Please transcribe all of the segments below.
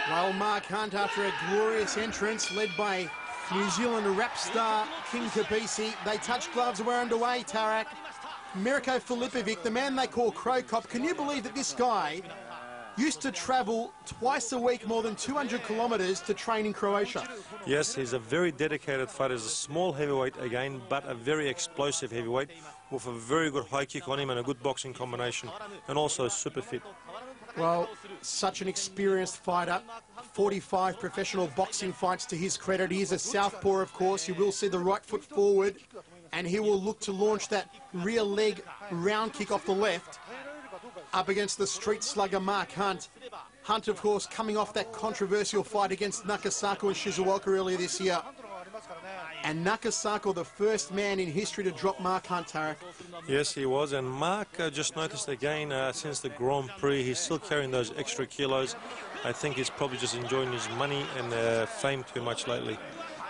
Well, Mark Hunt, after a glorious entrance led by New Zealand rap star King Kapisi, they touch gloves, we're underway, Tarak. Mirko Filipovic, the man they call Cro Cop. Can you believe that this guy used to travel twice a week, more than 200 kilometres to train in Croatia? Yes, he's a very dedicated fighter. He's a small heavyweight again, but a very explosive heavyweight with a very good high kick on him and a good boxing combination, and also super fit. Well, such an experienced fighter, 45 professional boxing fights to his credit. He is a southpaw, of course. You will see the right foot forward, and he will look to launch that rear leg round kick off the left up against the street slugger Mark Hunt. Hunt, of course, coming off that controversial fight against Nakasako and Shizuoka earlier this year. And Nakasako, the first man in history to drop Mark Hunt, Tarak. Yes, he was. And Mark just noticed again since the Grand Prix, he's still carrying those extra kilos. I think he's probably just enjoying his money and fame too much lately.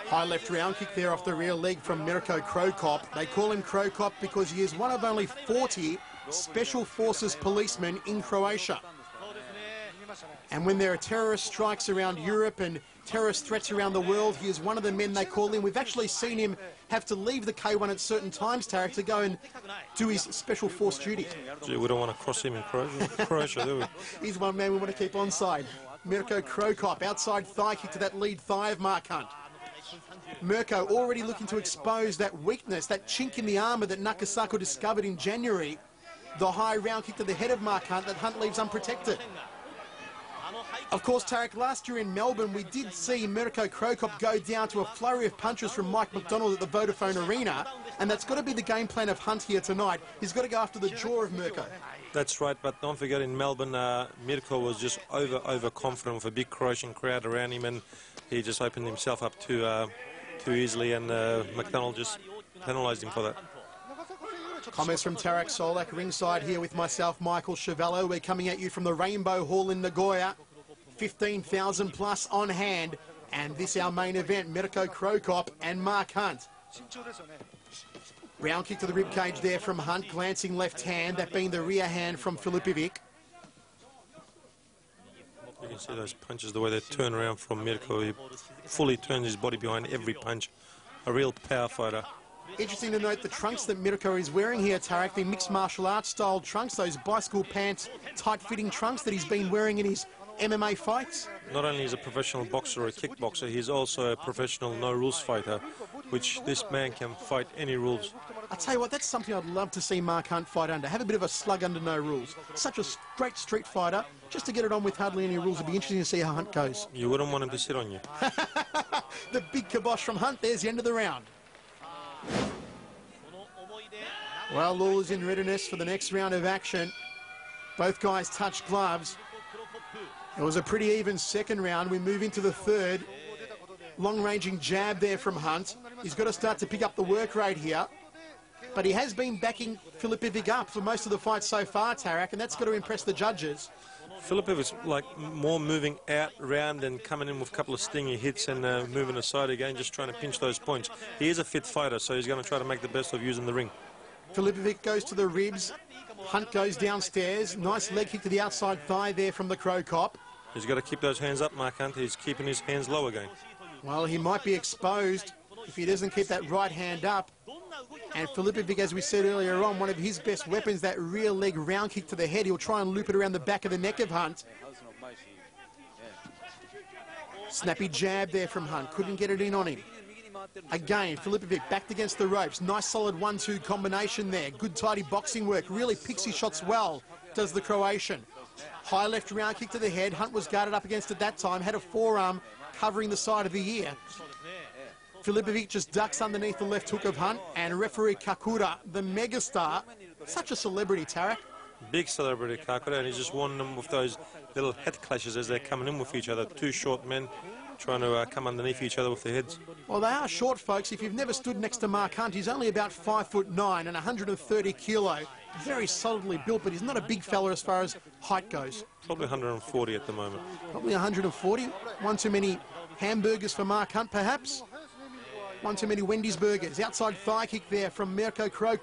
High left round kick there off the rear leg from Mirko Cro. They call him Cro Cop because he is one of only 40 Special Forces policemen in Croatia. And when there are terrorist strikes around Europe and terrorist threats around the world, he is one of the men they call in. We've actually seen him have to leave the K1 at certain times, Tarak, to go and do his special force duty. Gee, we don't want to cross him in Croatia, do we? He's one man we want to keep on side. Mirko Cro, outside thigh kick to that lead thigh of Mark Hunt. Mirko already looking to expose that weakness, that chink in the armour that Nakasako discovered in January. The high round kick to the head of Mark Hunt that Hunt leaves unprotected. Of course, Tarak, last year in Melbourne, we did see Mirko Cro go down to a flurry of punches from Mike McDonald at the Vodafone Arena, and that's got to be the game plan of Hunt here tonight. He's got to go after the jaw of Mirko. That's right, but don't forget in Melbourne, Mirko was just overconfident with a big Croatian crowd around him, and he just opened himself up too easily, and McDonald just penalised him for that. Comments from Tarak Solak ringside here with myself, Michael Chevello. We're coming at you from the Rainbow Hall in Nagoya. 15,000 plus on hand, and this our main event, Mirko Cro and Mark Hunt. Round kick to the ribcage there from Hunt, glancing left hand, that being the rear hand from Filipovic. You can see those punches, the way they turn around from Mirko. He fully turns his body behind every punch. A real power fighter. Interesting to note the trunks that Mirko is wearing here, Tarak, the mixed martial arts style trunks, those bicycle pants, tight-fitting trunks that he's been wearing in his MMA fights. Not only is he a professional boxer or a kickboxer, he's also a professional no-rules fighter, which this man can fight any rules. I tell you what, that's something I'd love to see Mark Hunt fight under. Have a bit of a slug under no rules. Such a great street fighter. Just to get it on with hardly any rules. It'd be interesting to see how Hunt goes. You wouldn't want him to sit on you. The big kibosh from Hunt. There's the end of the round. Well, all is in readiness for the next round of action. Both guys touch gloves. It was a pretty even second round. We move into the third. Long-ranging jab there from Hunt. He's got to start to pick up the work rate here. But he has been backing Filipovic up for most of the fight so far, Tarak, and that's got to impress the judges. Filipovic's like more moving out, round, and coming in with a couple of stingy hits and moving aside again, just trying to pinch those points. He is a fit fighter, so he's going to try to make the best of using the ring. Filipovic goes to the ribs. Hunt goes downstairs. Nice leg kick to the outside thigh there from the Cro Cop. He's got to keep those hands up, Mark Hunt. He's keeping his hands low again. Well, he might be exposed if he doesn't keep that right hand up. And Filipovic, as we said earlier on, one of his best weapons, that rear leg round kick to the head. He'll try and loop it around the back of the neck of Hunt. Snappy jab there from Hunt. Couldn't get it in on him. Again, Filipovic backed against the ropes. Nice solid 1-2 combination there. Good tidy boxing work. Really picks his shots well, does the Croatian. High left round kick to the head. Hunt was guarded up against it that time. Had a forearm covering the side of the ear. Filipovic just ducks underneath the left hook of Hunt. And referee Kakura, the megastar, such a celebrity, Tarak. Big celebrity, Kakura, and he's just won them with those little head clashes as they're coming in with each other. Two short men trying to come underneath each other with their heads. Well, they are short, folks. If you've never stood next to Mark Hunt, he's only about 5'9" and 130 kilo. Very solidly built, but he's not a big fella as far as height goes. Probably 140 at the moment. Probably 140. One too many hamburgers for Mark Hunt, perhaps. One too many Wendy's burgers. Outside thigh kick there from Mirko Cro.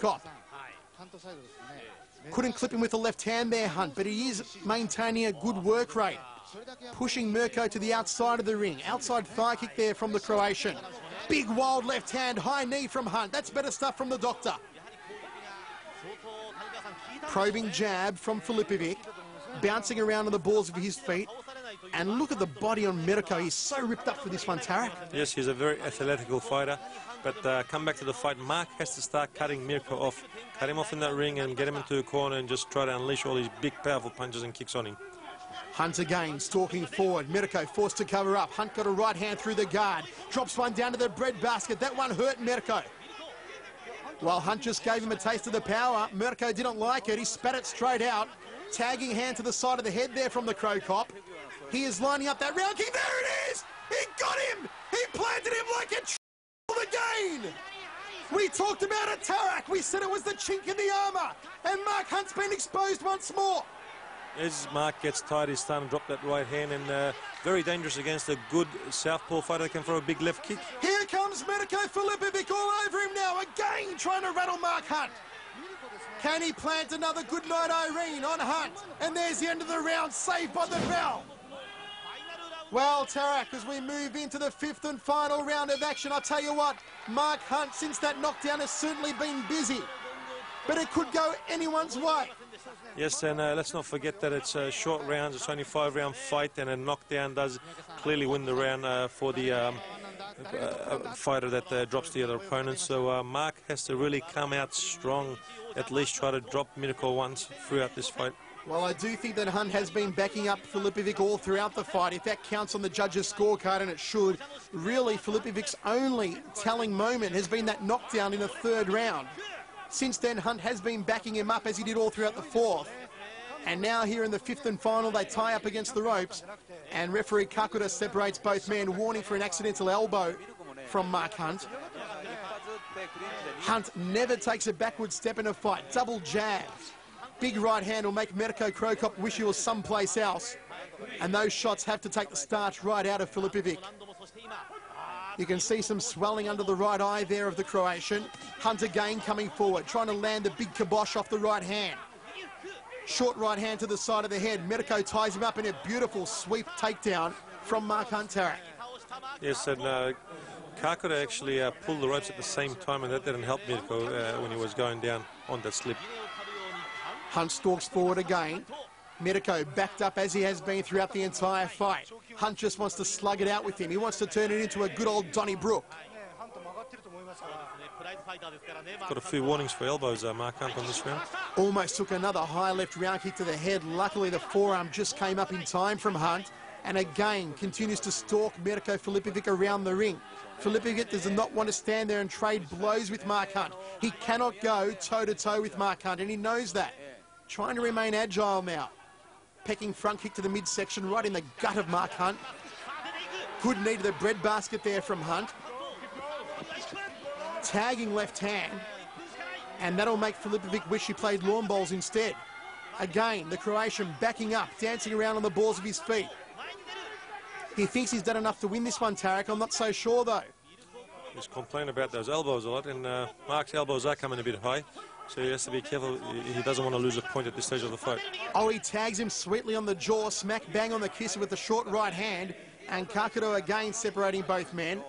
Couldn't clip him with the left hand there, Hunt, but he is maintaining a good work rate. pushing Mirko to the outside of the ring. Outside thigh kick there from the Croatian. Big wild left hand, high knee from Hunt. That's better stuff from the doctor. Probing jab from Filipovic, bouncing around on the balls of his feet. And look at the body on Mirko. He's so ripped up for this one, Tarek. Yes, he's a very athletical fighter. But come back to the fight, Mark has to start cutting Mirko off. Cut him off in that ring and get him into a corner and just try to unleash all these big, powerful punches and kicks on him. Hunt again, stalking forward. Mirko forced to cover up. Hunt got a right hand through the guard. Drops one down to the breadbasket. That one hurt Mirko. While Hunt just gave him a taste of the power, Mirko didn't like it. He spat it straight out. Tagging hand to the side of the head there from the Cro Cop. He is lining up that round kick. There it is! He got him! He planted him like a again! We talked about it, Tarak. We said it was the chink in the armour. And Mark Hunt's been exposed once more. As Mark gets tired, he's starting to drop that right hand, and very dangerous against a good southpaw fighter that can throw a big left kick. Here comes Mirko Filipovic all over him now, again trying to rattle Mark Hunt. Can he plant another good night Irene on Hunt? And there's the end of the round, saved by the bell. Well, Tarak, as we move into the fifth and final round of action, I'll tell you what, Mark Hunt, since that knockdown, has certainly been busy. But it could go anyone's way. Yes, and let's not forget that it's short rounds. It's only 5-round fight, and a knockdown does clearly win the round for the fighter that drops the other opponent. So Mark has to really come out strong, at least try to drop Mirko once throughout this fight. Well, I do think that Hunt has been backing up Filipovic all throughout the fight. If that counts on the judges' scorecard, and it should, really Filipovic's only telling moment has been that knockdown in the third round. Since then, Hunt has been backing him up as he did all throughout the fourth. And now here in the fifth and final, they tie up against the ropes. And referee Kakura separates both men, warning for an accidental elbow from Mark Hunt. Hunt never takes a backward step in a fight. Double jabs. Big right hand will make Mirko Cro wish he was someplace else. And those shots have to take the starch right out of Filipovic. You can see some swelling under the right eye there of the Croatian. Hunt again coming forward, trying to land the big kibosh off the right hand. Short right hand to the side of the head. Mirko ties him up in a beautiful sweep takedown from Mark Hunt. Yes, and Kakura actually pulled the ropes at the same time, and that didn't help Mirko when he was going down on that slip. Hunt stalks forward again. Mirko backed up as he has been throughout the entire fight. Hunt just wants to slug it out with him. He wants to turn it into a good old Donnybrook. Got a few warnings for elbows, Mark Hunt, on this round. Almost took another high left round kick to the head. Luckily, the forearm just came up in time from Hunt. And again, continues to stalk Mirko Filipovic around the ring. Filipovic does not want to stand there and trade blows with Mark Hunt. He cannot go toe-to-toe with Mark Hunt, and he knows that. Trying to remain agile now. Pecking front kick to the midsection, right in the gut of Mark Hunt. Good knee to the breadbasket there from Hunt. Tagging left hand. And that'll make Filipovic wish he played lawn bowls instead. Again, the Croatian backing up, dancing around on the balls of his feet. He thinks he's done enough to win this one, Tarek. I'm not so sure, though. He's complaining about those elbows a lot, and Mark's elbows are coming a bit high. So he has to be careful. He doesn't want to lose a point at this stage of the fight. Oh, he tags him sweetly on the jaw, smack bang on the kisser with the short right hand, and Kakuro again separating both men.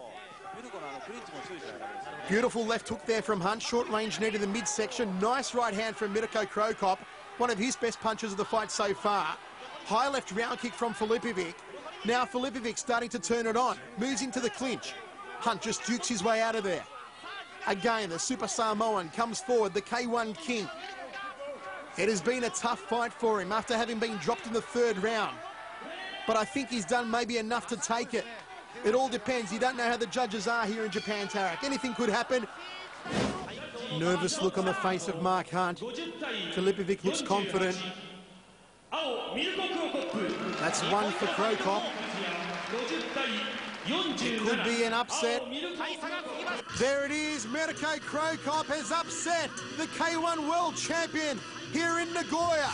Beautiful left hook there from Hunt, short range knee to the midsection. Nice right hand from Mirko Cro, one of his best punches of the fight so far. High left round kick from Filipovic. Now Filipovic starting to turn it on, moves into the clinch. Hunt just dukes his way out of there. Again, the Super Samoan comes forward, the K1 King. It has been a tough fight for him after having been dropped in the third round. But I think he's done maybe enough to take it. It all depends. You don't know how the judges are here in Japan, Tarek. Anything could happen. Nervous look on the face of Mark Hunt. Filipovic looks confident. That's one for Cro. It could be an upset. There it is. Mirko Cro has upset the K1 World Champion here in Nagoya.